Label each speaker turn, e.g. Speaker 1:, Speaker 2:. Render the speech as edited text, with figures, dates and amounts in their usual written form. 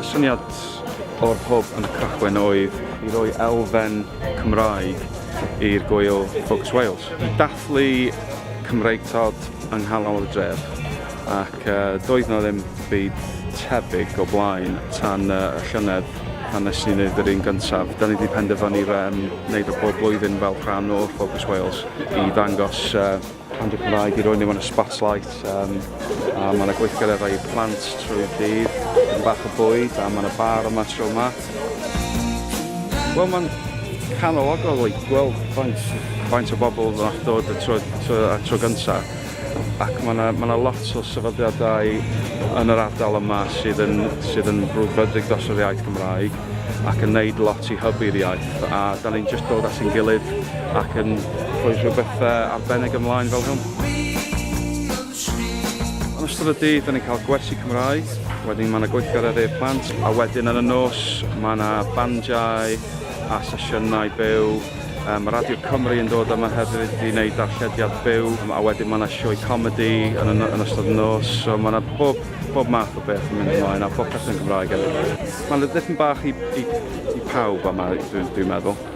Speaker 1: syniad o'r hwb yn y cychwyn oedd i roi elfen Cymraeg i'r gwyl Focus Wales. I dathlu Cymreigtod yng nghanol y dref, ac doedd na ddim byd tebyg o blaen tan y llynedd pan nes ni wneud yr un gyntaf. Da ni wedi penderfynu wneud o bob blwyddyn fel rhan o'r Focus Wales i ddangos handy Cymraeg, i roi nhw yn y spotlight. A mae yna gweithgareddau i plant trwy'r dydd, yn bach o bwyd, a mae yna bar yma tro yma. Wel, mae'n canologol i gweld faint o bobl nath dod y tro gyntaf. Ac mae yna lot o sefydliadau yn yr ardal yma sydd yn brwdfrydig dros yr iaith Gymraeg ac yn neud lot i hybu'r iaith, a da ni'n just dod at ein gilydd ac yn rhoi rhywbeth arbennig ymlaen fel hwn. Yn ystod y dydd, da ni'n cael gwersi Cymraeg, wedyn mae yna gweithgareddi'r plant, a wedyn yn y nos mae yna bandiau a sesiynau byw. Mae Radio Cymru yn dod yma hefyd i wneud darllediad byw, a wedyn mae yna sioe comedi yn ystod y nos, so mae yna bob math o beth yn mynd ymlaen, a bob peth yn Gymraeg hefyd. Mae'n dipyn bach i pawb yma, dwi'n meddwl.